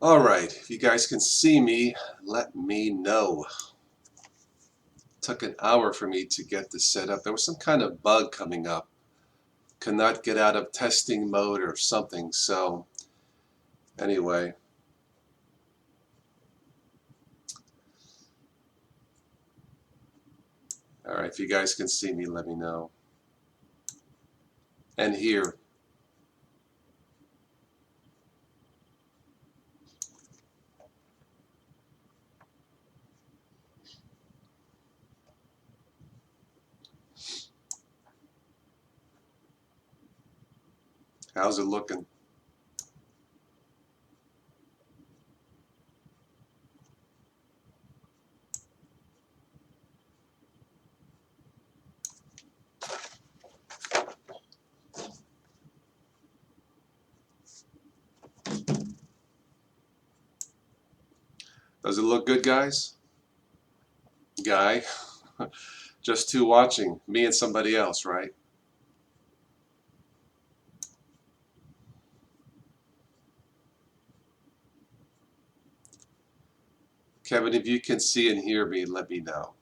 Alright, if you guys can see me, let me know. It took an hour for me to get this set up. There was some kind of bug coming up. Could not get out of testing mode or something, so anyway. Alright, if you guys can see me, let me know. And here. How's it looking? Does it look good, guys? Guy? Just two watching, me and somebody else, right? Kevin, if you can see and hear me, let me know.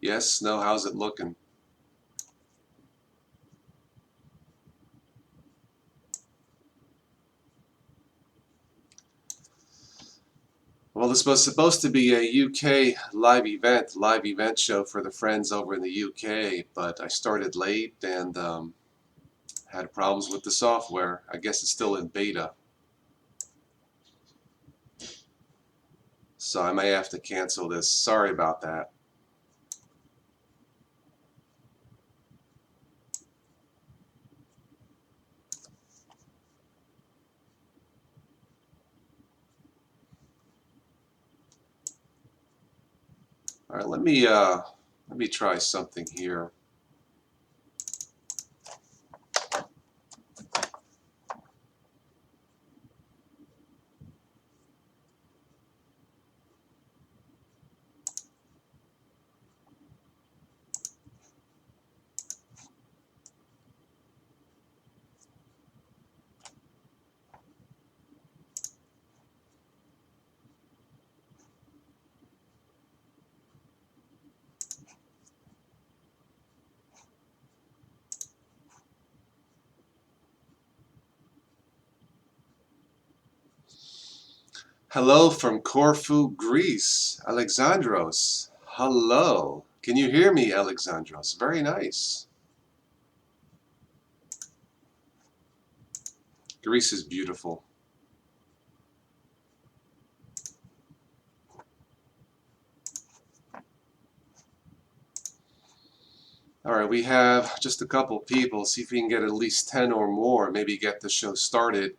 Yes? No? How's it looking? Well, this was supposed to be a UK live event show for the friends over in the UK, but I started late and had problems with the software. I guess it's still in beta, so I may have to cancel this. Sorry about that. All right, let me try something here. Hello from Corfu, Greece, Alexandros. Hello. Can you hear me, Alexandros? Very nice. Greece is beautiful. All right, we have just a couple people. See if we can get at least 10 or more. Maybe get the show started.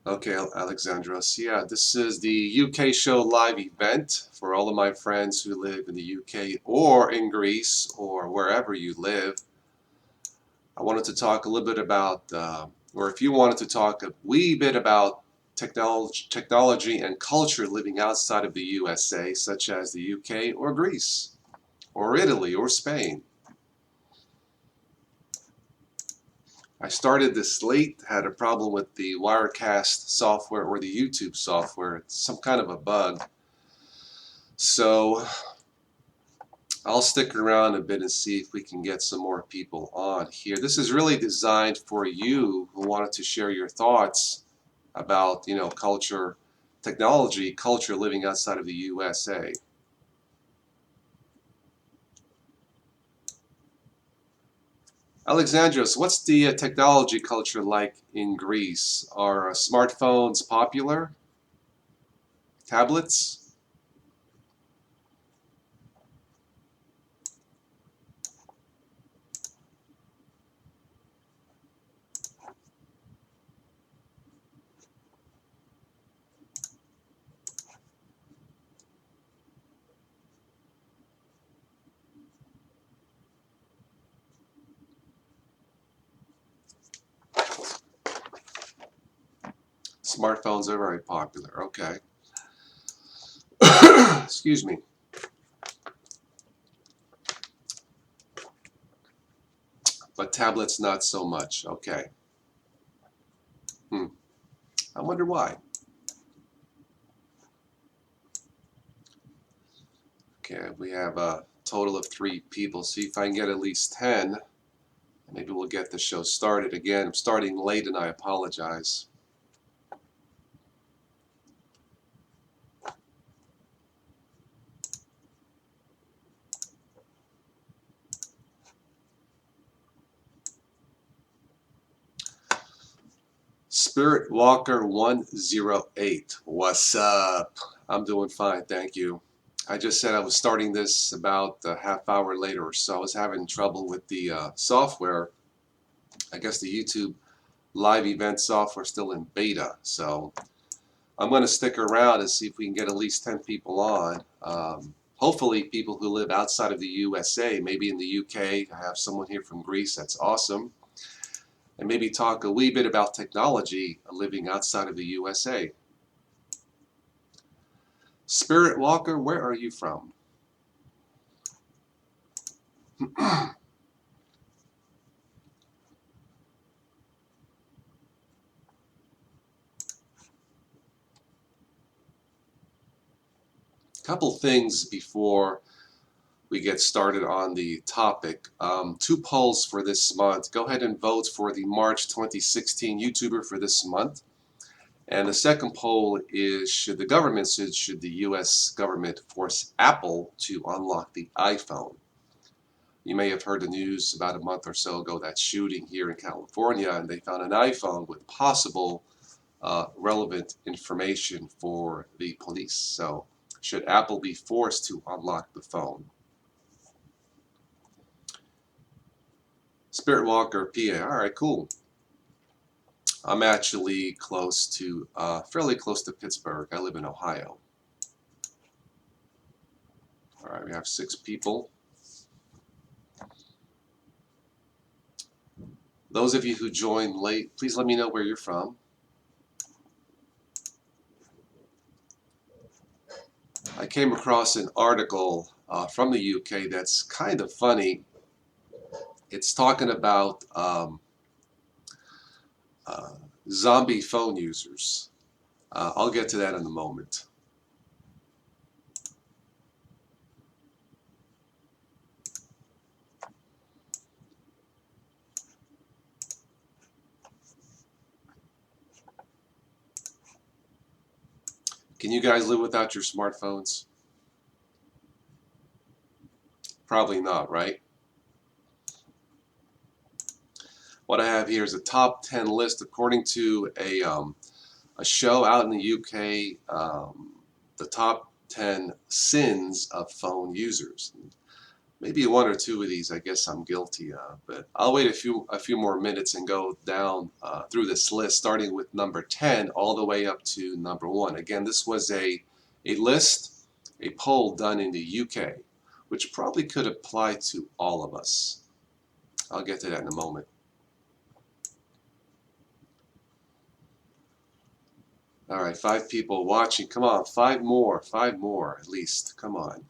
Okay, Alexandros. Yeah, this is the UK show live event for all of my friends who live in the UK or in Greece or wherever you live. I wanted to talk a little bit about, or if you wanted to talk a wee bit about technology and culture living outside of the USA, such as the UK or Greece or Italy or Spain. I started this late, had a problem with the Wirecast software or the YouTube software. It's some kind of a bug. So I'll stick around a bit and see if we can get some more people on here. This is really designed for you who wanted to share your thoughts about, culture, technology, culture living outside of the USA. Alexandros, what's the technology culture like in Greece? Are smartphones popular? Tablets? Smartphones are very popular. Okay. Excuse me. But tablets not so much. Okay. Hmm. I wonder why. Okay, we have a total of 3 people. See if I can get at least 10. Maybe we'll get the show started again. I'm starting late and I apologize. Spirit Walker 108. What's up? I'm doing fine, thank you. I just said I was starting this about a half hour later or so. I was having trouble with the software. I guess the YouTube live event software is still in beta. So I'm going to stick around and see if we can get at least 10 people on. Hopefully people who live outside of the USA, maybe in the UK. I have someone here from Greece. That's awesome. And maybe talk a wee bit about technology living outside of the USA. Spirit Walker, where are you from? Couple things before we get started on the topic. 2 polls for this month. Go ahead and vote for the March 2016 YouTuber for this month. And the second poll is should the US government force Apple to unlock the iPhone? You may have heard the news about a month or so ago, that shooting here in California, and they found an iPhone with possible relevant information for the police. So should Apple be forced to unlock the phone? Spirit Walker, PA. All right, cool. I'm actually close to, fairly close to Pittsburgh. I live in Ohio. All right, we have 6 people. Those of you who joined late, please let me know where you're from. I came across an article from the UK that's kind of funny. It's talking about uh, zombie phone users. I'll get to that in a moment. Can you guys live without your smartphones? Probably not, right? What I have here is a top 10 list according to a show out in the UK, the top 10 sins of phone users. Maybe 1 or 2 of these I guess I'm guilty of, but I'll wait a few more minutes and go down through this list, starting with number 10 all the way up to number 1. Again, this was a list, a poll done in the UK, which probably could apply to all of us. I'll get to that in a moment. All right, 5 people watching. Come on, 5 more at least. Come on.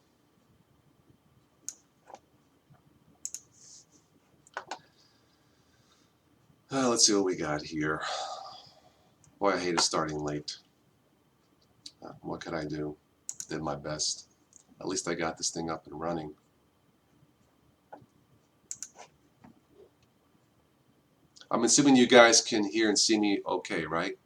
Let's see what we got here. Boy, I hate it starting late. What could I do? Did my best. At least I got this thing up and running. I'm assuming you guys can hear and see me okay, right?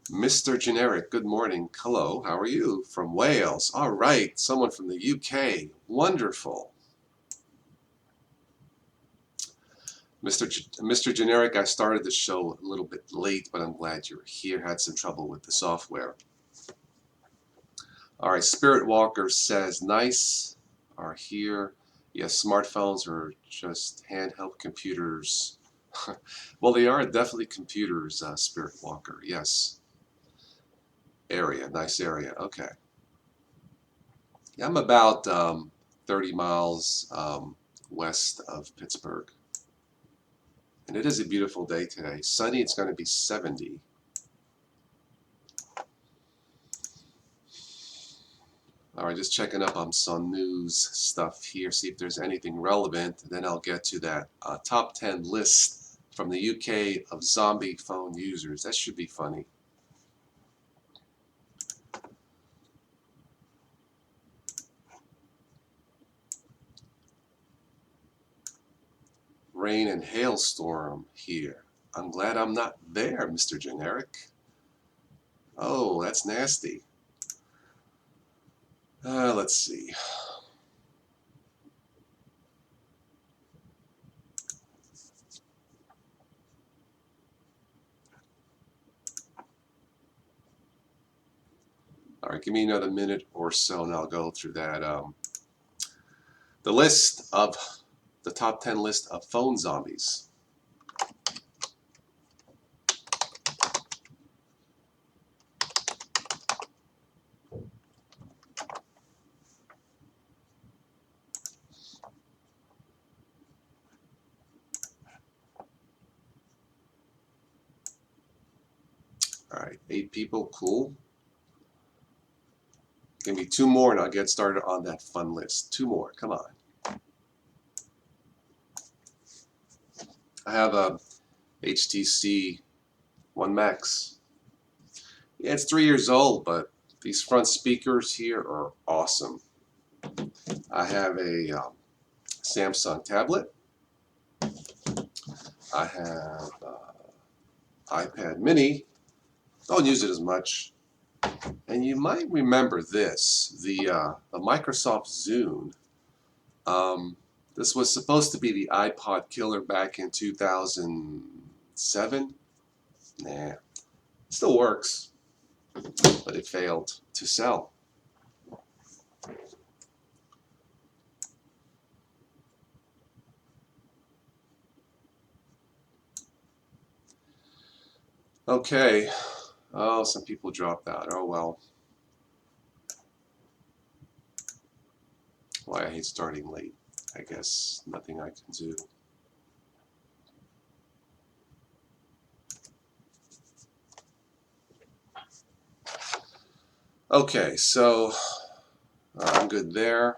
Mr. Generic, good morning. Hello, how are you? From Wales. All right, someone from the UK. Wonderful. Mr. Generic, I started the show a little bit late, but I'm glad you're here. Had some trouble with the software. All right, Spirit Walker says, nice are here. Yes, smartphones are just handheld computers. Well, they are definitely computers, Spirit Walker. Yes. Area, nice area. Okay. Yeah, I'm about 30 miles west of Pittsburgh. And it is a beautiful day today. Sunny, it's going to be 70. All right, just checking up on some news stuff here, see if there's anything relevant. Then I'll get to that top 10 list from the UK of zombie phone users. That should be funny. Rain and hailstorm here. I'm glad I'm not there, Mr. Generic. Oh, that's nasty. Let's see. All right, give me another minute or so and I'll go through that. The list of the top 10 list of phone zombies. All right, 8 people, cool. Give me 2 more and I'll get started on that fun list. 2 more, come on. I have a HTC One Max. Yeah, it's 3 years old, but these front speakers here are awesome. I have a Samsung tablet. I have iPad mini. Don't use it as much. And you might remember this, the Microsoft Zune. This was supposed to be the iPod killer back in 2007. Nah, it still works, but it failed to sell. Okay. Oh, some people dropped out. Oh well. Why I hate starting late. I guess nothing I can do. Okay, so I'm good there.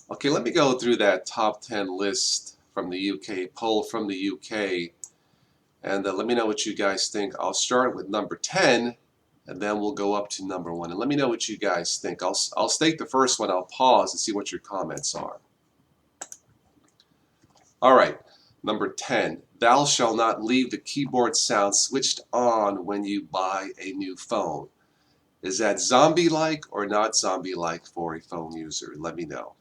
Okay, let me go through that top 10 list from the UK, poll from the UK, and let me know what you guys think. I'll start with number 10, and then we'll go up to number 1. And let me know what you guys think. I'll state the first one, I'll pause and see what your comments are. All right, number 10. Thou shalt not leave the keyboard sound switched on when you buy a new phone. Is that zombie-like or not zombie-like for a phone user? Let me know.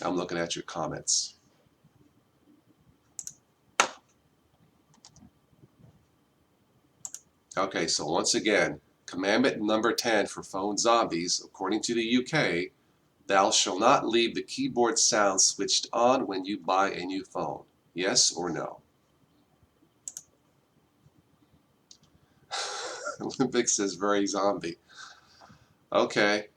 I'm looking at your comments. Okay, so once again, commandment number 10 for phone zombies, according to the UK, thou shalt not leave the keyboard sound switched on when you buy a new phone. Yes or no? Olympic says very zombie. Okay.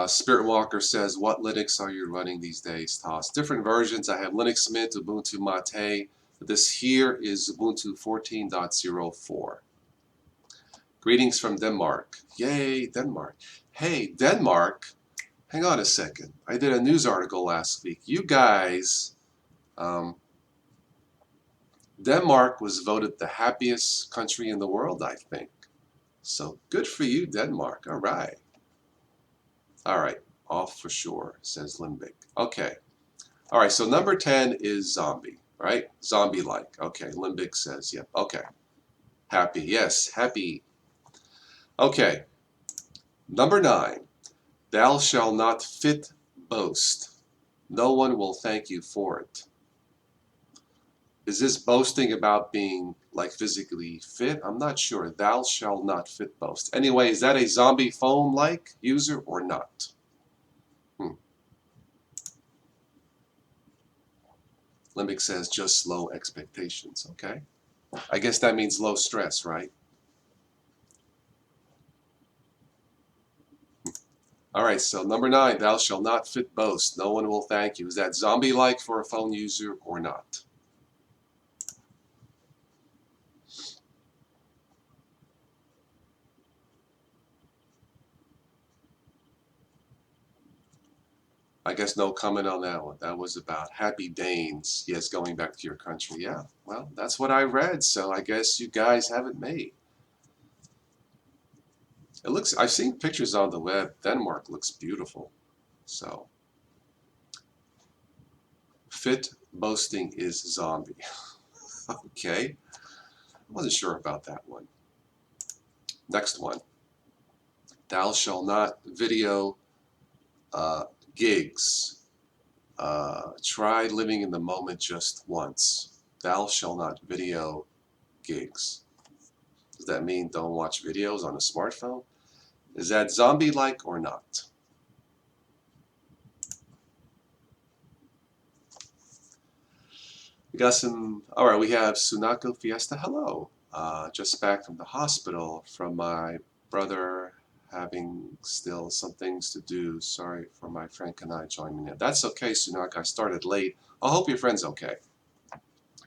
Spirit Walker says, what Linux are you running these days, Toss? Different versions. I have Linux Mint, Ubuntu Mate. This here is Ubuntu 14.04. Greetings from Denmark. Yay, Denmark. Hey, Denmark, hang on a second. I did a news article last week. You guys, Denmark was voted the happiest country in the world, I think. So good for you, Denmark. All right. All right. Off for sure, says Limbic. Okay. All right. So number 10 is zombie, right? Zombie-like. Okay. Limbic says, yep. Okay. Happy. Yes. Happy. Okay. Number 9. Thou shalt not fit boast. No one will thank you for it. Is this boasting about being like physically fit? I'm not sure. Thou shalt not fit boast. Anyway, is that a zombie phone-like user or not? Limbic says just low expectations. Okay. I guess that means low stress, right? All right, so number 9, thou shalt not fit boast. No one will thank you. Is that zombie-like for a phone user or not? I guess no comment on that one. That was about Happy Danes. Yes, going back to your country. Yeah, well, that's what I read, so I guess you guys have it made. It looks, I've seen pictures on the web. Denmark looks beautiful. So, fit boasting is zombie. Okay, I wasn't sure about that one. Next one. Thou shall not video uh, gigs. Try living in the moment just once. Thou shall not video gigs. Does that mean don't watch videos on a smartphone? Is that zombie-like or not? We got some, all right, we have Sunako Fiesta. Hello. Just back from the hospital from my brother having still some things to do. Sorry for my friend and I joining in. That's okay, Sunako. I started late. I hope your friend's okay.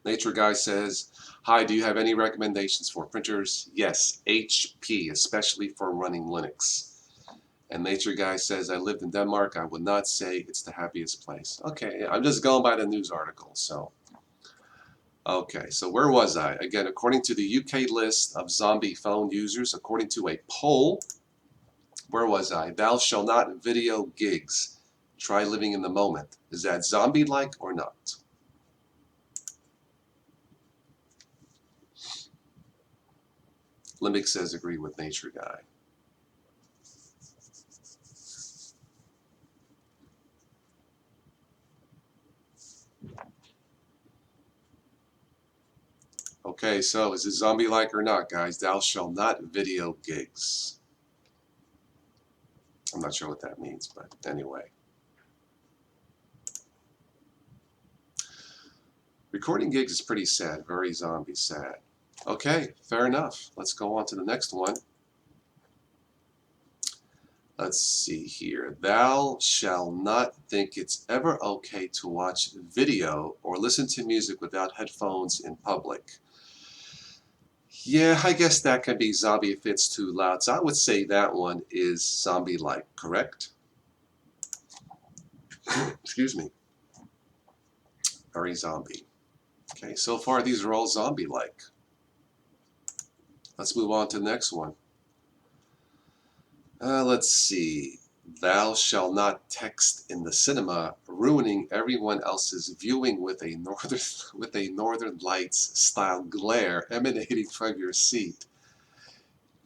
Nature Guy says, hi, do you have any recommendations for printers? Yes, HP, especially for running Linux. And Nature Guy says, I lived in Denmark. I would not say it's the happiest place. Okay, I'm just going by the news article. So, okay, so where was I? Again, according to the UK list of zombie phone users, according to a poll, where was I? Thou shall not video gigs. Try living in the moment. Is that zombie-like or not? Limbic says agree with Nature Guy. Okay, so is it zombie-like or not, guys? Thou shalt not video gigs. I'm not sure what that means, but anyway. Recording gigs is pretty sad, very zombie sad. Okay, fair enough. Let's go on to the next one. Let's see here. Thou shall not think it's ever okay to watch video or listen to music without headphones in public. Yeah, I guess that can be zombie if it's too loud. So I would say that one is zombie-like, correct? Excuse me. Very zombie. Okay, so far these are all zombie-like. Let's move on to the next one. Let's see. Thou shalt not text in the cinema, ruining everyone else's viewing with a Northern Lights style glare emanating from your seat.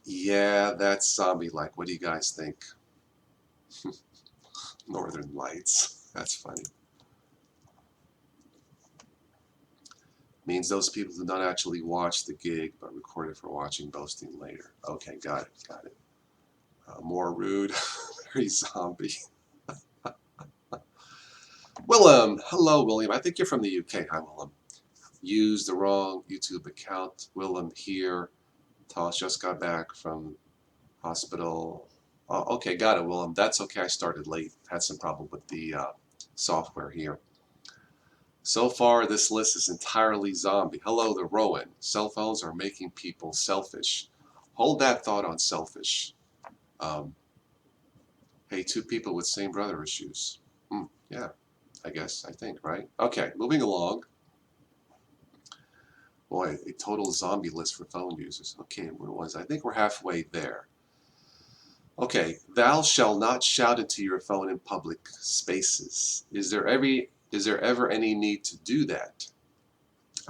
Yeah, that's zombie-like. What do you guys think? Northern Lights. That's funny. Means those people did not actually watch the gig, but recorded for watching boasting later. Okay, got it, got it. More rude, very zombie. Willem, hello, William. I think you're from the UK. Hi, Willem. Used the wrong YouTube account. Willem here. Toss just got back from hospital. Oh, okay, got it, Willem. That's okay. I started late. Had some problem with the software here. So far, this list is entirely zombie. Hello, the Rowan. Cell phones are making people selfish. Hold that thought on selfish. Um, hey, two people with same brother issues. Yeah, I guess, I think, right? Okay, moving along. Boy, a total zombie list for phone users. Okay, where was I? I think we're halfway there. Okay, thou shalt not shout into your phone in public spaces. Is there ever any need to do that?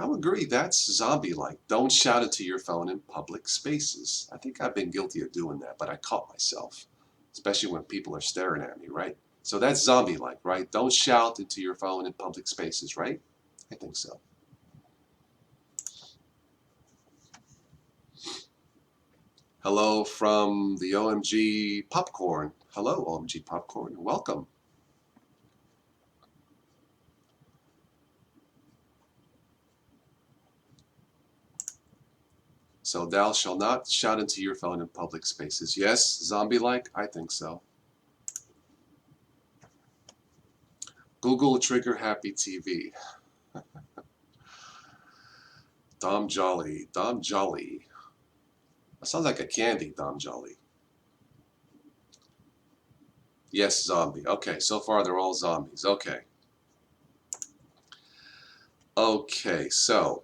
I would agree, that's zombie-like. Don't shout into your phone in public spaces. I think I've been guilty of doing that, but I caught myself, especially when people are staring at me, right? So that's zombie-like, right? Don't shout into your phone in public spaces, right? I think so. Hello from the OMG Popcorn. Hello, OMG Popcorn. Welcome. So thou shalt not shout into your phone in public spaces. Yes, zombie-like? I think so. Google Trigger Happy TV. Dom Jolly. Dom Jolly. That sounds like a candy, Dom Jolly. Yes, zombie. Okay, so far they're all zombies. Okay. Okay, so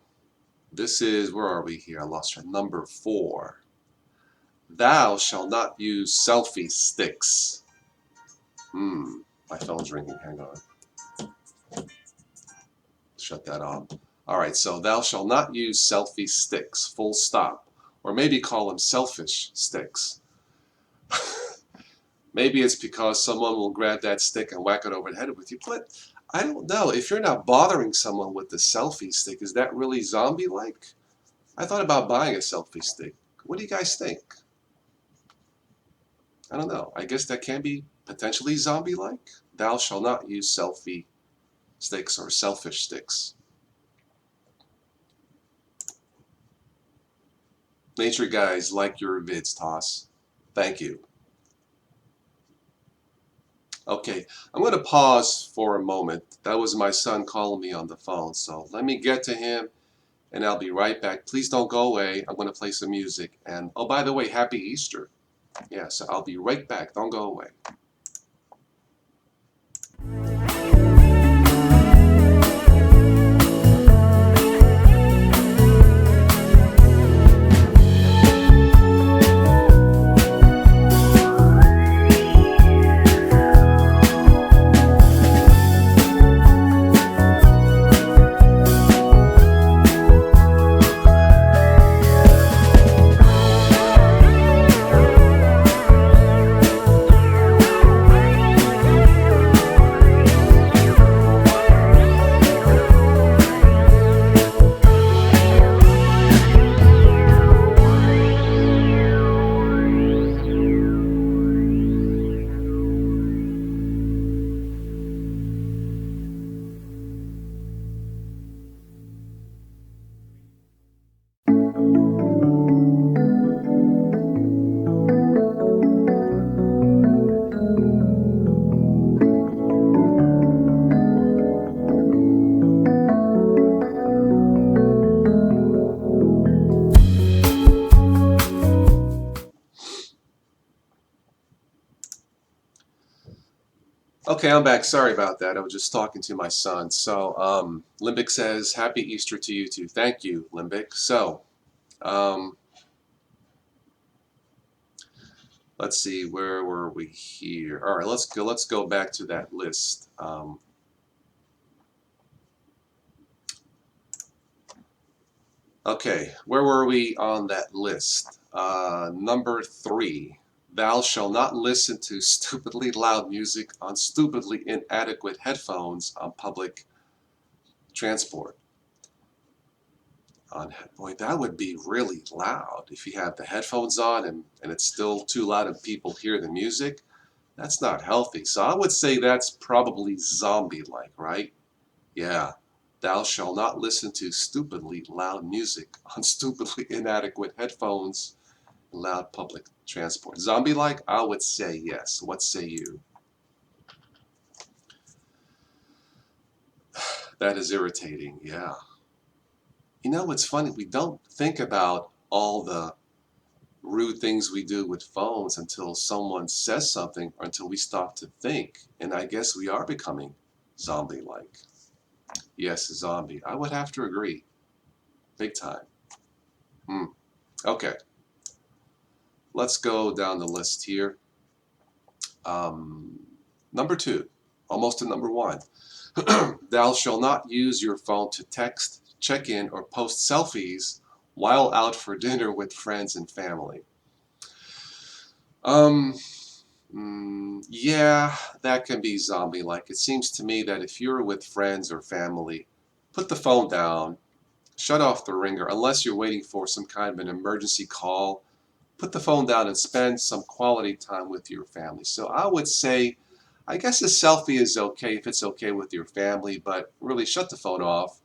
this is, where are we here? I lost track. Number 4. Thou shall not use selfie sticks. My phone's ringing. Hang on. Shut that off. All right, so thou shall not use selfie sticks, full stop. Or maybe call them selfish sticks. Maybe it's because someone will grab that stick and whack it over the head with you. But I don't know. If you're not bothering someone with the selfie stick, is that really zombie-like? I thought about buying a selfie stick. What do you guys think? I don't know. I guess that can be potentially zombie-like. Thou shall not use selfie sticks or selfish sticks. Nature guys, like your vids, Toss. Thank you. Okay, I'm going to pause for a moment. That was my son calling me on the phone, so let me get to him and I'll be right back. Please don't go away. I'm going to play some music. And oh, by the way, happy Easter. Yeah, so I'll be right back. Don't go away. Okay, I'm back. Sorry about that. I was just talking to my son. So, Limbic says, Happy Easter to you too. Thank you, Limbic. So, um, let's see, where were we here? All right, let's go back to that list. Okay, where were we on that list? Number 3. Thou shalt not listen to stupidly loud music on stupidly inadequate headphones on public transport. Boy, that would be really loud if you have the headphones on and it's still too loud and people hear the music. That's not healthy. So I would say that's probably zombie-like, right? Yeah. Thou shalt not listen to stupidly loud music on stupidly inadequate headphones in loud public transport. Zombie-like? I would say yes. What say you? That is irritating, yeah. You know what's funny? We don't think about all the rude things we do with phones until someone says something or until we stop to think. And I guess we are becoming zombie-like. Yes, zombie. I would have to agree. Big time. Okay. Let's go down the list here. Number 2, almost to number 1. Thou shalt not use your phone to text, check in, or post selfies while out for dinner with friends and family. Yeah, that can be zombie-like. It seems to me that if you're with friends or family, put the phone down, shut off the ringer, unless you're waiting for some kind of an emergency call. Put the phone down and spend some quality time with your family. So I would say, I guess a selfie is okay if it's okay with your family, but really shut the phone off,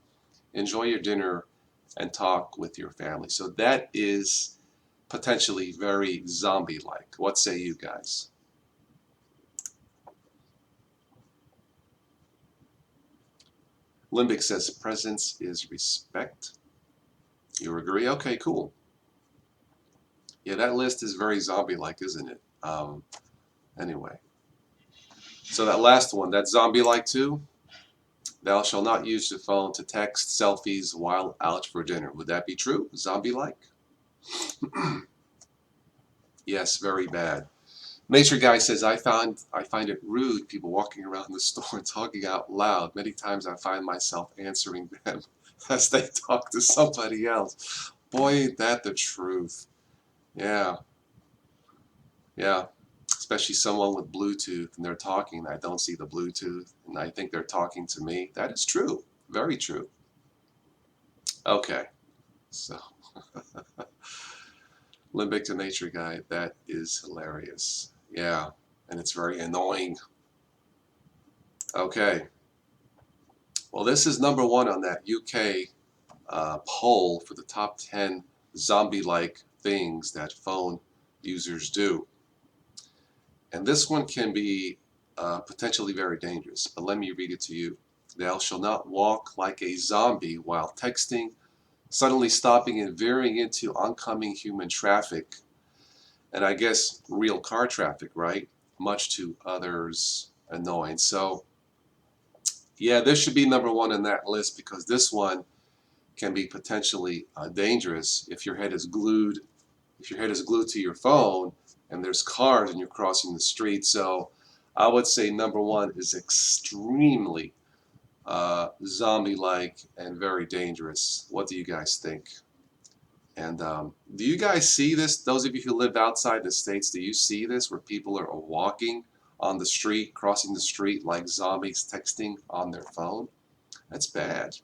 enjoy your dinner, and talk with your family. So that is potentially very zombie-like. What say you guys? Limbic says presence is respect. You agree? Okay, cool. Yeah, that list is very zombie-like, isn't it? Anyway, so that last one, that's zombie-like too. Thou shalt not use your phone to text selfies while out for dinner. Would that be true? Zombie-like? Yes, very bad. Nature Guy says, I find it rude people walking around the store and talking out loud. Many times I find myself answering them as they talk to somebody else. Boy, ain't that the truth. Yeah, yeah. Especially someone with Bluetooth and they're talking and I don't see the Bluetooth and I think they're talking to me. That is true. Very true. Okay, so Limbic to Nature Guy, that is hilarious. Yeah, and it's very annoying. Okay. Well, this is number one on that UK poll for the top 10 zombie-like things that phone users do. And this one can be potentially very dangerous, but let me read it to you. Thou shalt not walk like a zombie while texting, suddenly stopping and veering into oncoming human traffic, and I guess real car traffic, right? Much to others' annoyance. So, yeah, this should be number one in that list because this one can be potentially dangerous if your head is glued to your phone and there's cars and you're crossing the street. So I would say number one is extremely zombie-like and very dangerous. What do you guys think? And do you guys see this? Those of you who live outside the States, do you see this where people are walking on the street, crossing the street like zombies texting on their phone? That's bad.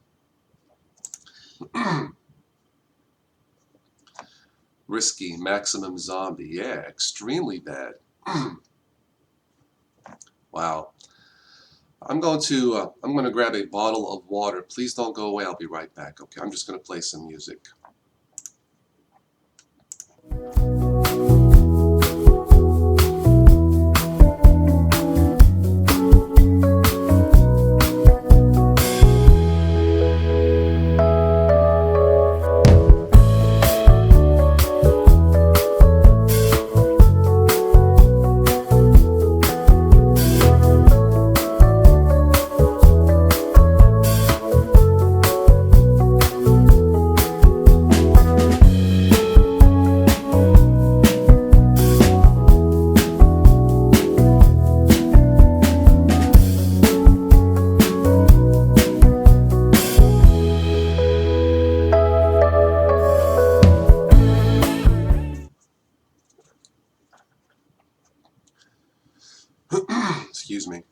Risky, maximum zombie. Yeah, extremely bad. Wow. I'm going to grab a bottle of water. Please don't go away. I'll be right back. Okay, I'm just going to play some music. Excuse me.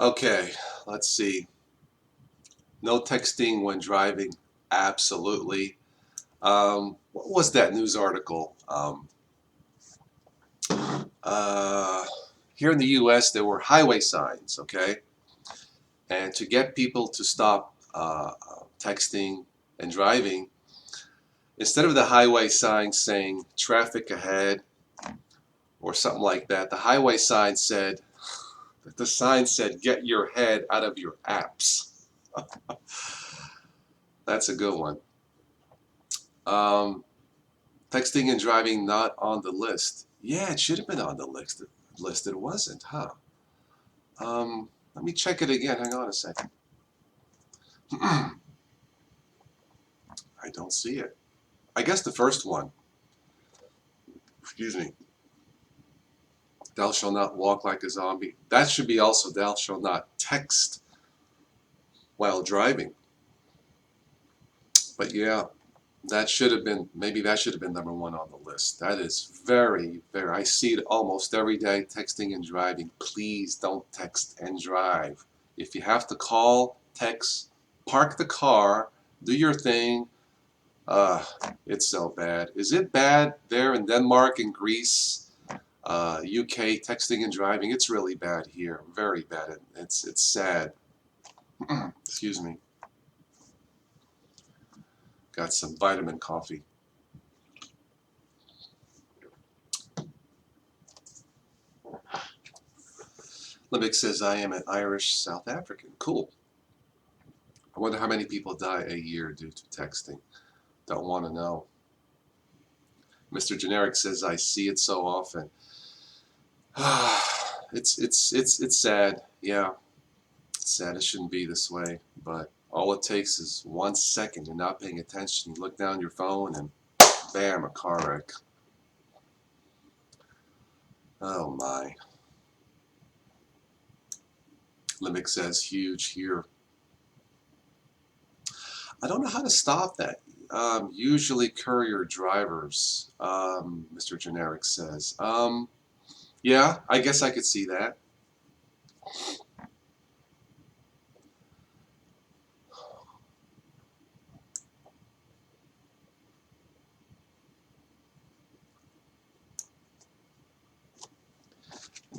Okay, let's see. No texting when driving. Absolutely. What was that news article? Uh, Here in the US, there were highway signs, okay? And to get people to stop texting and driving, instead of the highway sign saying traffic ahead or something like that, the sign said get your head out of your apps. That's a good one. Texting and driving not on the list. Yeah, it should have been on the list. It wasn't, huh? Let me check it again. Hang on a second. I don't see it. I guess the first one. Excuse me. Thou shalt not walk like a zombie. That should be also thou shalt not text while driving. But yeah, maybe that should have been number one on the list. That is very, very, I see it almost every day, texting and driving. Please don't text and drive. If you have to call, text, park the car, do your thing. It's so bad. Is it bad there in Denmark and Greece, UK, texting and driving? It's really bad here. Very bad. It's sad. Excuse me. Got some vitamin coffee. Limbic says, I am an Irish South African. Cool. I wonder how many people die a year due to texting. Don't want to know. Mr. Generic says, I see it so often. It's sad. Yeah, it's sad. It shouldn't be this way. But all it takes is 1 second. You're not paying attention. You look down your phone and bam, a car wreck. Oh my. Limbic says, huge here. I don't know how to stop that. Usually courier drivers, Mr. Generic says. Yeah, I guess I could see that.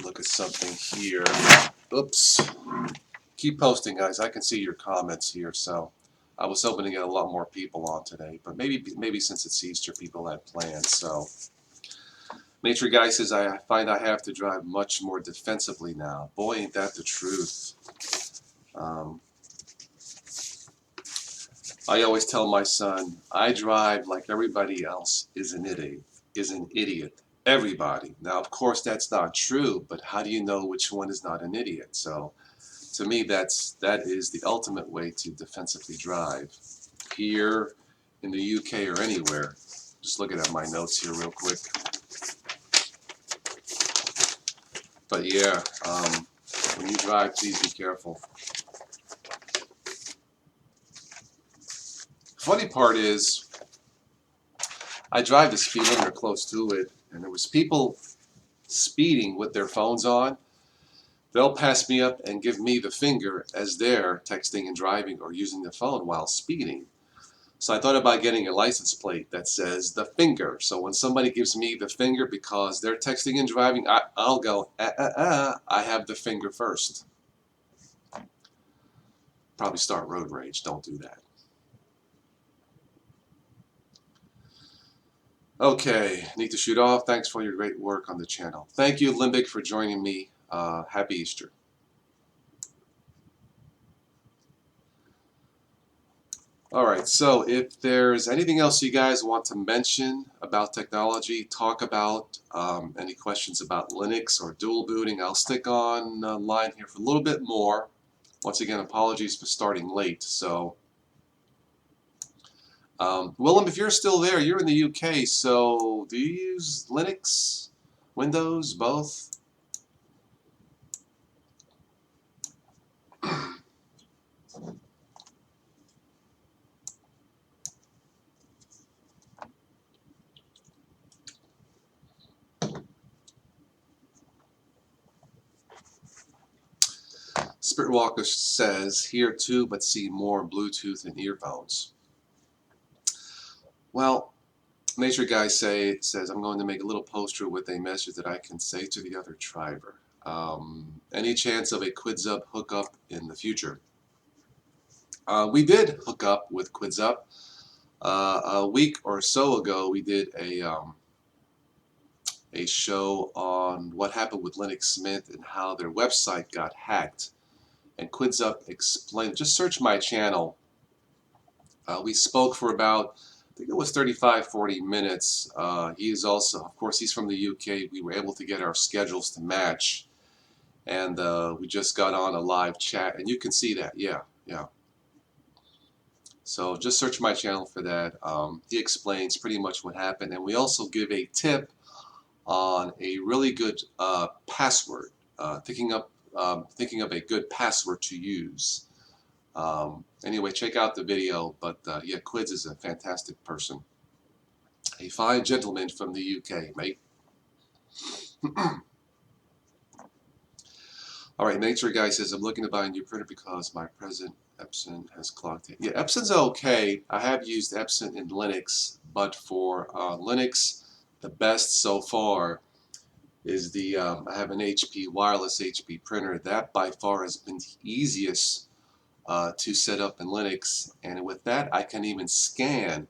Look at something here. Oops. Keep posting, guys. I can see your comments here, so I was hoping to get a lot more people on today, but maybe since it's Easter, people had plans. So, Nature Guy says, I find I have to drive much more defensively now. Boy, ain't that the truth. I always tell my son, I drive like everybody else is an idiot. Everybody. Now, of course, that's not true, but how do you know which one is not an idiot? So, to me, that is the ultimate way to defensively drive. Here in the UK or anywhere. Just looking at my notes here real quick. But yeah, when you drive, please be careful. Funny part is, I drive the speed limit or close to it, and there was people speeding with their phones on. They'll pass me up and give me the finger as they're texting and driving or using the phone while speeding. So I thought about getting a license plate that says the finger. So when somebody gives me the finger because they're texting and driving, I'll go, I have the finger first. Probably start road rage. Don't do that. Okay, need to shoot off. Thanks for your great work on the channel. Thank you, Limbic, for joining me. Happy Easter. All right, so if there's anything else you guys want to mention about technology, talk about, any questions about Linux or dual booting, I'll stick on line here for a little bit more. Once again, apologies for starting late. So, Willem, if you're still there, you're in the UK, so do you use Linux, Windows, both? Spirit Walker says, here too, but see more Bluetooth and earphones. Well, Nature Guy says, I'm going to make a little poster with a message that I can say to the other driver. Any chance of a QuidsUp hookup in the future? We did hook up with QuidsUp. A week or so ago, we did a show on what happened with Linux Mint and how their website got hacked. And QuidsUp explained, just search my channel. We spoke for about, I think it was 35, 40 minutes. He is also, of course, he's from the UK. We were able to get our schedules to match. And we just got on a live chat. And you can see that, yeah. So just search my channel for that. He explains pretty much what happened. And we also give a tip on a really good password, thinking of a good password to use. Anyway, check out the video, but yeah, Quids is a fantastic person. A fine gentleman from the UK, mate. All right, Nature Guy says, I'm looking to buy a new printer because my present Epson has clogged it. Yeah, Epson's okay. I have used Epson in Linux, but for Linux, the best so far is the, I have an HP, wireless HP printer. That by far has been the easiest to set up in Linux, and with that I can even scan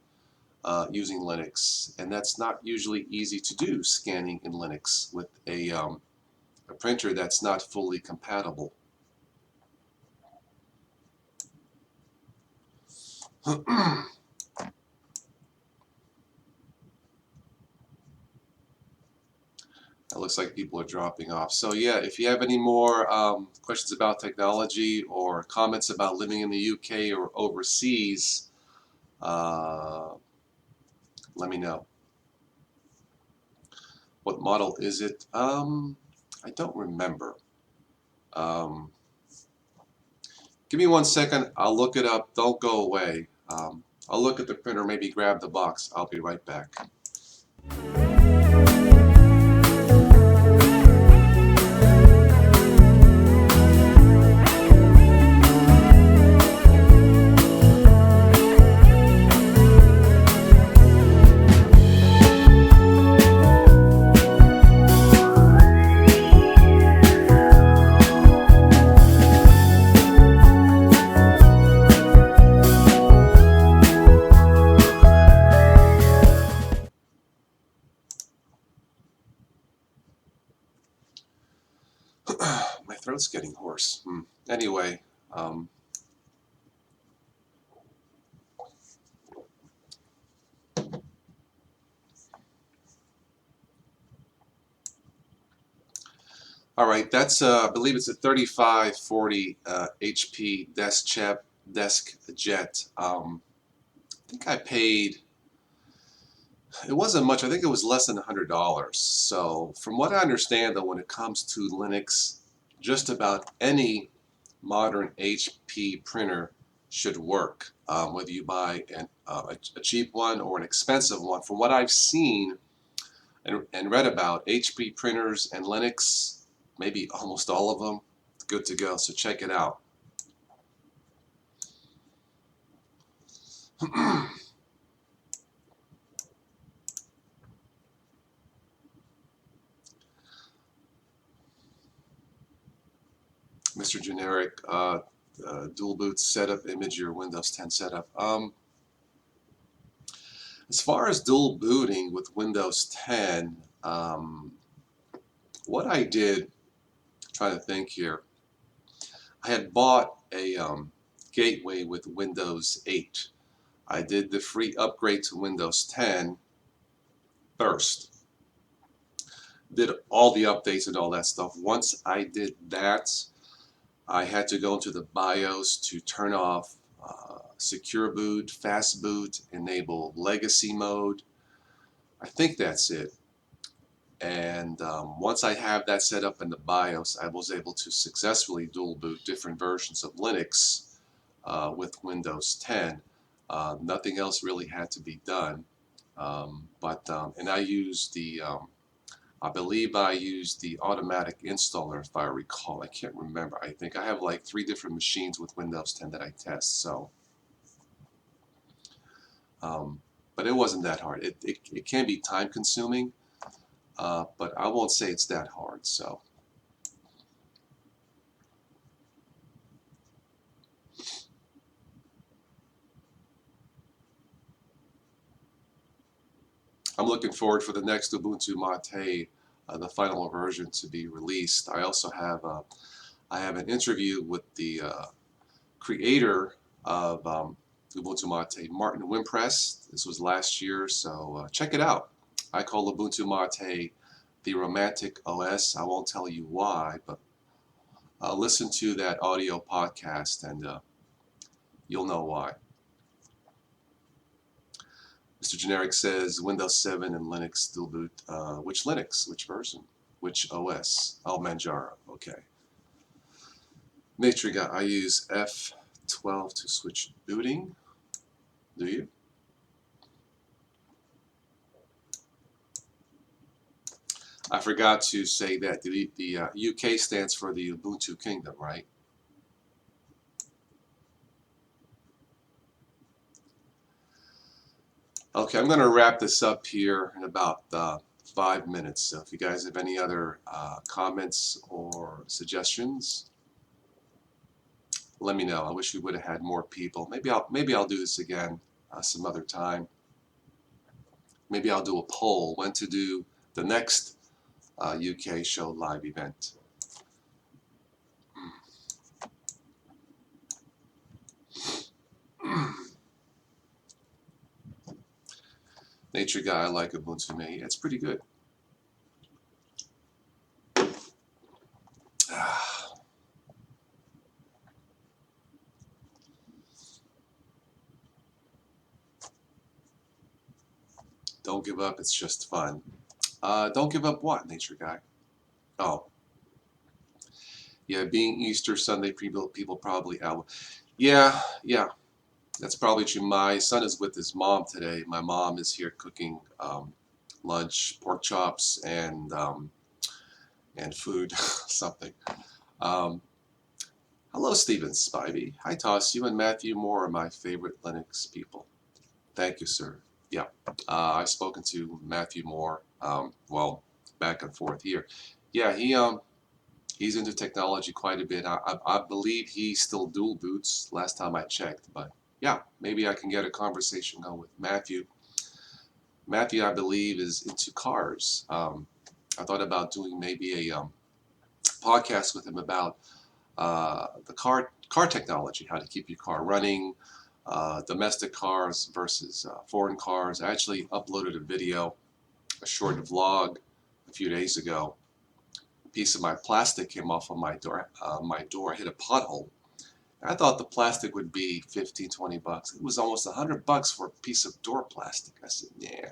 using Linux, and that's not usually easy to do, scanning in Linux with a printer that's not fully compatible. It looks like people are dropping off. So yeah, if you have any more questions about technology or comments about living in the UK or overseas, uh, let me know. What model is it? I don't remember. Um, Give me 1 second. I'll look it up. Don't go away. I'll look at the printer, maybe grab the box. I'll be right back. My throat's getting hoarse. Anyway, um, all right, that's I believe it's a 3540 HP desk jet. I think I paid. It wasn't much. I think it was less than $100. So from what I understand, though, when it comes to Linux, just about any modern HP printer should work, whether you buy a cheap one or an expensive one. From what I've seen and read about, HP printers and Linux, maybe almost all of them, good to go. So check it out. Mr. Generic, dual boot setup, image your Windows 10 setup. As far as dual booting with Windows 10, what I did, trying to think here, I had bought a gateway with Windows 8. I did the free upgrade to Windows 10 first. Did all the updates and all that stuff. Once I did that, I had to go into the BIOS to turn off secure boot, fast boot, enable legacy mode. I think that's it. And once I have that set up in the BIOS, I was able to successfully dual boot different versions of Linux with Windows 10. Nothing else really had to be done. And I used I believe I used the automatic installer, if I recall. I can't remember. I think I have like 3 different machines with Windows 10 that I test. So, but it wasn't that hard. It can be time consuming, but I won't say it's that hard. So, I'm looking forward for the next Ubuntu Mate, the final version to be released. I also have I have an interview with the creator of Ubuntu Mate, Martin Wimpress. This was last year, so check it out. I call Ubuntu Mate the romantic OS. I won't tell you why, but listen to that audio podcast and you'll know why. Mr. Generic says Windows 7 and Linux dual boot. Which Linux? Which version? Which OS? Oh, Manjaro. Okay. Matriga, I use F12 to switch booting. Do you? I forgot to say that the UK stands for the Ubuntu Kingdom, right? Okay, I'm going to wrap this up here in about 5 minutes. So if you guys have any other comments or suggestions, let me know. I wish we would have had more people. Maybe I'll do this again some other time. Maybe I'll do a poll when to do the next UK show live event. Nature Guy, I like Ubuntu Me. It's pretty good. Don't give up, it's just fun. Don't give up what, Nature Guy? Oh, yeah, being Easter Sunday, people probably out. Yeah, yeah, that's probably true. My son is with his mom today. My mom is here cooking lunch, pork chops, and food, something. Um, Hello, Stephen Spivey. Hi, Toss. You and Matthew Moore are my favorite Linux people. Thank you, sir. Yeah, I've spoken to Matthew Moore. Well, back and forth here. Yeah, he's into technology quite a bit. I believe he still dual boots. Last time I checked, but yeah, maybe I can get a conversation going with Matthew. Matthew, I believe, is into cars. I thought about doing maybe a podcast with him about the car technology, how to keep your car running, domestic cars versus foreign cars. I actually uploaded a video, a short vlog, a few days ago. A piece of my plastic came off of my door. My door hit a pothole. I thought the plastic would be 15, 20 bucks. It was almost $100 for a piece of door plastic. I said, yeah.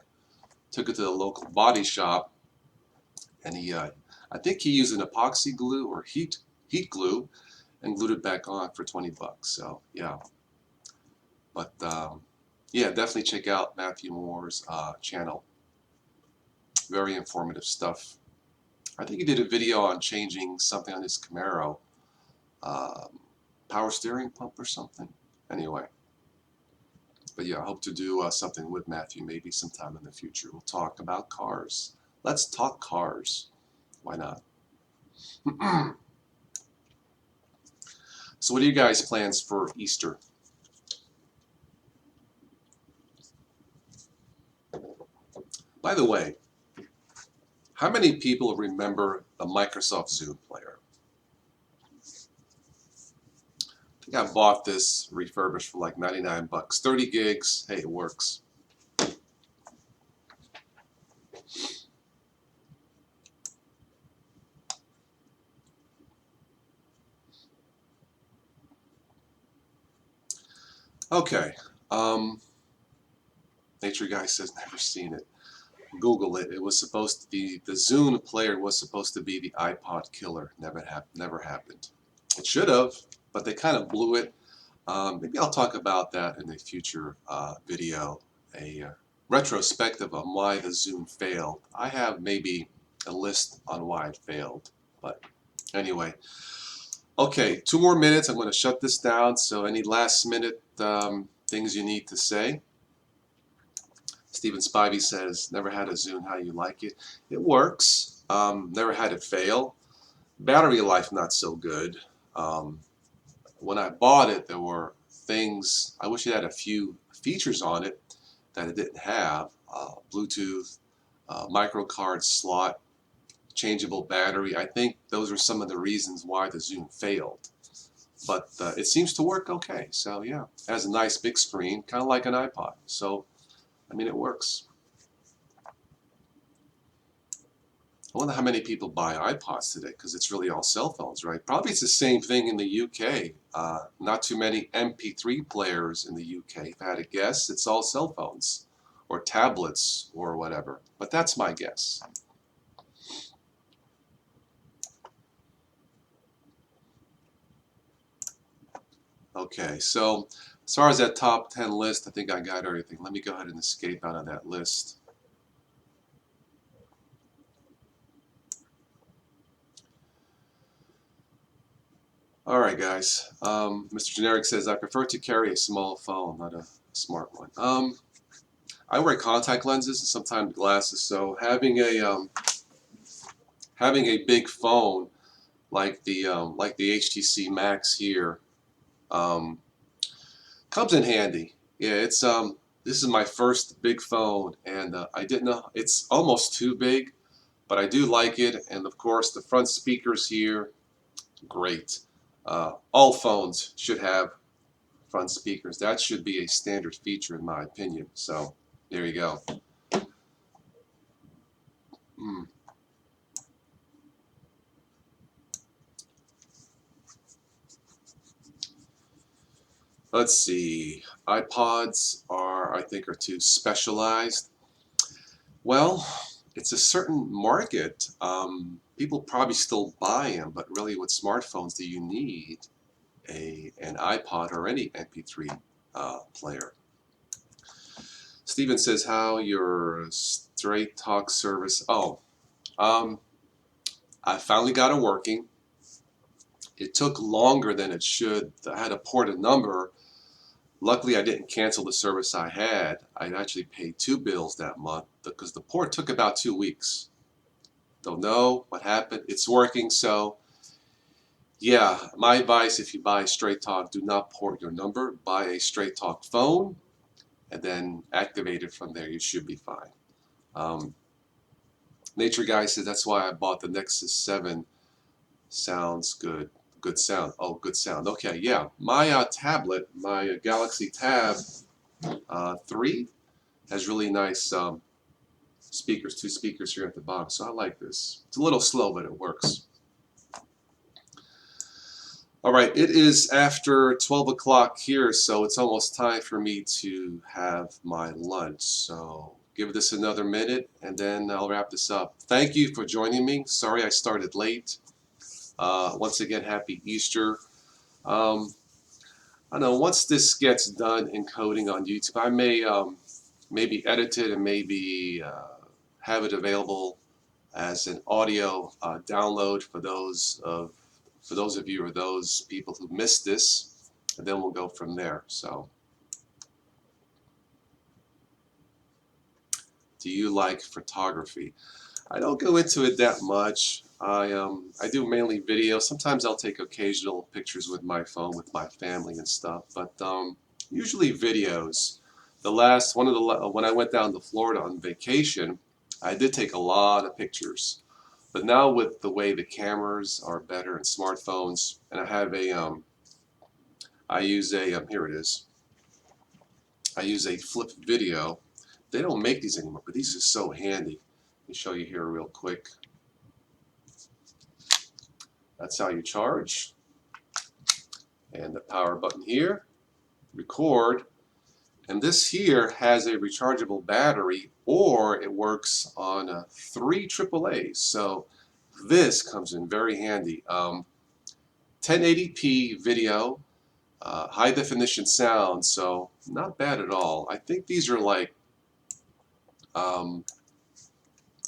Took it to the local body shop, and I think he used an epoxy glue or heat glue, and glued it back on for 20 bucks. So yeah, but yeah, definitely check out Matthew Moore's channel. Very informative stuff. I think he did a video on changing something on his Camaro, um, power steering pump or something. Anyway, but yeah, I hope to do something with Matthew maybe sometime in the future. We'll talk about cars. Let's talk cars. Why not? So what are you guys' plans for Easter? By the way, how many people remember the Microsoft Zune player? I think I bought this refurbished for like 99 bucks. 30 gigs. Hey, it works. Okay. Nature Guy says never seen it. Google it. It was supposed to be, the Zune player was supposed to be the iPod killer. Never happened. It should have, but they kind of blew it. Maybe I'll talk about that in a future video, a retrospective on why the Zune failed. I have maybe a list on why it failed, but anyway. Okay, 2 more minutes. I'm going to shut this down. So any last minute things you need to say? Stephen Spivey says, never had a Zune, how you like it? It works. Never had it fail. Battery life not so good. When I bought it, there were things, I wish it had a few features on it that it didn't have. Bluetooth, micro card slot, changeable battery. I think those are some of the reasons why the Zune failed. But it seems to work okay. So yeah, it has a nice big screen, kind of like an iPod. So, I mean, it works. I wonder how many people buy iPods today, because it's really all cell phones, right? Probably it's the same thing in the UK. Not too many MP3 players in the UK. If I had to guess, it's all cell phones or tablets or whatever. But that's my guess. Okay, so as far as that top 10 list, I think I got everything. Let me go ahead and escape out of that list. All right, guys. Mr. Generic says, I prefer to carry a small phone, not a smart one. I wear contact lenses and sometimes glasses, so having a big phone like the HTC Max here, Um, Comes in handy. Yeah, it's this is my first big phone, and I didn't know it's almost too big, but I do like it. And of course, the front speakers here, great. All phones should have front speakers. That should be a standard feature in my opinion. So there you go. Mm. Let's see. iPods are, I think, are too specialized. Well, it's a certain market. People probably still buy them, but really, with smartphones, do you need an iPod or any MP3 player? Steven says, "How your Straight Talk service?" Oh, um, I finally got it working. It took longer than it should. I had to port a number. Luckily, I didn't cancel the service I had. I actually paid two bills that month because the port took about 2 weeks. Don't know what happened. It's working. So, yeah, my advice, if you buy Straight Talk, do not port your number. Buy a Straight Talk phone and then activate it from there. You should be fine. Um, Nature Guy says, that's why I bought the Nexus 7. Sounds good. Good sound. Oh, good sound. Okay, yeah. My tablet, my Galaxy Tab 3, has really nice speakers, two speakers here at the bottom. So I like this. It's a little slow, but it works. All right, it is after 12 o'clock here, so it's almost time for me to have my lunch. So give this another minute, and then I'll wrap this up. Thank you for joining me. Sorry I started late. Once again, happy Easter. Um, I know once this gets done encoding on YouTube, I may maybe edit it and maybe have it available as an audio download for those of you or those people who missed this, and then we'll go from there. So, do you like photography? I don't go into it that much. I do mainly video. Sometimes I'll take occasional pictures with my phone with my family and stuff, but usually videos. The last one of the when I went down to Florida on vacation, I did take a lot of pictures. But now with the way the cameras are better and smartphones, and I have a I use a here it is. I use a flip video. They don't make these anymore, but these are so handy. Let me show you here real quick. That's how you charge. And the power button here, record. And this here has a rechargeable battery, or it works on 3 AAAs. So this comes in very handy. 1080p video, high definition sound, so not bad at all. I think these are like um,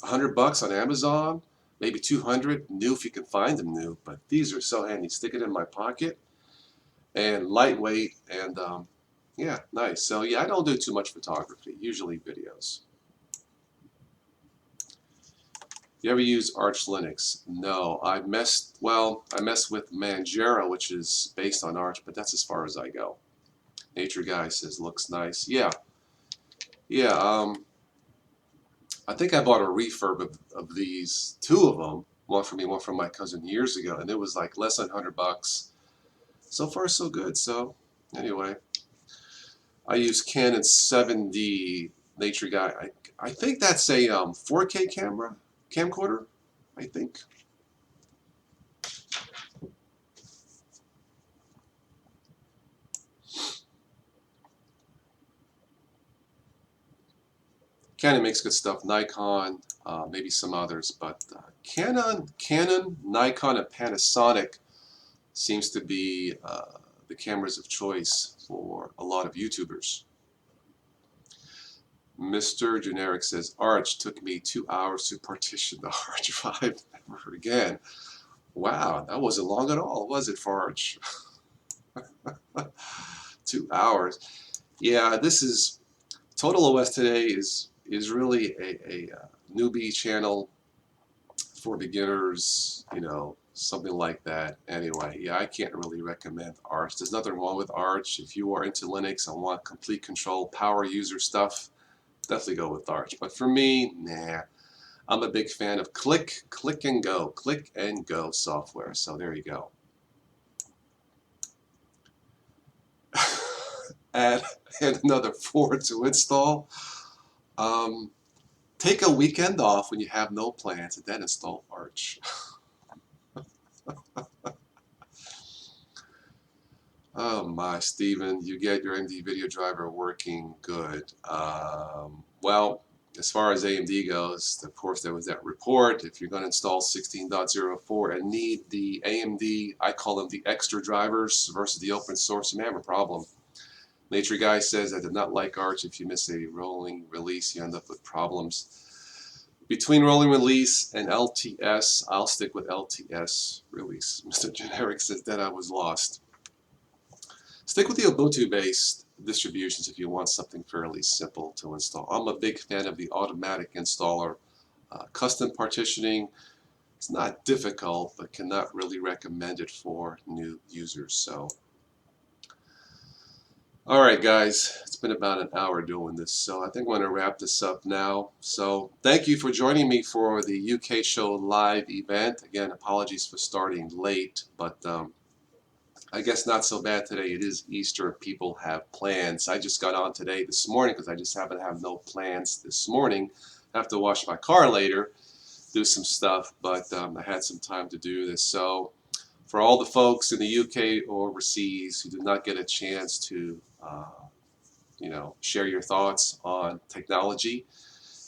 $100 on Amazon, maybe 200 new if you can find them new. But these are so handy. Stick it in my pocket and lightweight and yeah, nice. So yeah, I don't do too much photography. Usually videos. You ever use Arch Linux? No, I messed with Manjaro, which is based on Arch, but that's as far as I go. Nature Guy says looks nice. Yeah, yeah. I think I bought a refurb of these, two of them, one for me, one from my cousin years ago, and it was like less than $100. So far, so good. So anyway, I use Canon 7D Nature Guy. I think that's a 4K camcorder. I think. Canon makes good stuff. Nikon, maybe some others, but Canon, Nikon, and Panasonic seems to be the cameras of choice for a lot of YouTubers. Mr. Generic says, Arch took me 2 hours to partition the hard drive. Never again. Wow, that wasn't long at all, was it, for Arch? 2 hours. Yeah, this is Total OS today is really a newbie channel for beginners, you know, something like that. Anyway, yeah, I can't really recommend Arch. There's nothing wrong with Arch. If you are into Linux and want complete control, power user stuff, definitely go with Arch. But for me, nah. I'm a big fan of click and go software. So there you go. add, add another 4 to install. Um, Take a weekend off when you have no plans and then install Arch. Oh my, Steven, you get your AMD video driver working good. Well, as far as AMD goes, of course, there was that report. If you're going to install 16.04 and need the AMD, I call them the extra drivers versus the open source, you may have a problem. Nature Guy says, I did not like Arch. If you miss a rolling release, you end up with problems. Between rolling release and LTS, I'll stick with LTS release. Mr. Generic says that I was lost. Stick with the Ubuntu-based distributions if you want something fairly simple to install. I'm a big fan of the automatic installer. Custom partitioning, it's not difficult, but cannot really recommend it for new users. So, all right, guys, it's been about an hour doing this, so I think I'm going to wrap this up now. So, thank you for joining me for the UK Show Live event. Again, apologies for starting late, but I guess not so bad today. It is Easter. People have plans. I just got on today this morning because I just happen to have no plans this morning. I have to wash my car later, do some stuff, but I had some time to do this. So for all the folks in the UK or overseas who did not get a chance to, share your thoughts on technology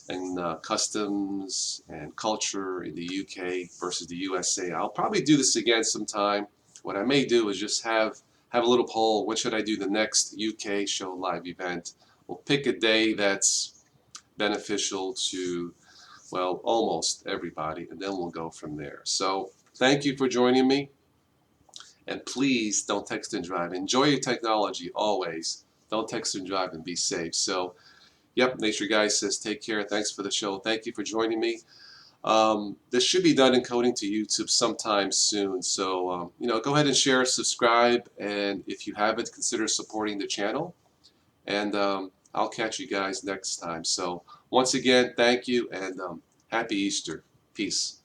and customs and culture in the UK versus the USA, I'll probably do this again sometime. What I may do is just have a little poll. What should I do the next UK Show Live event? We'll pick a day that's beneficial to, well, almost everybody, and then we'll go from there. So thank you for joining me. And please don't text and drive. Enjoy your technology always. Don't text and drive and be safe. So, yep, Nature Guy says take care. Thanks for the show. Thank you for joining me. This should be done encoding to YouTube sometime soon. So, go ahead and share, subscribe, and if you haven't, consider supporting the channel. And I'll catch you guys next time. So, once again, thank you and happy Easter. Peace.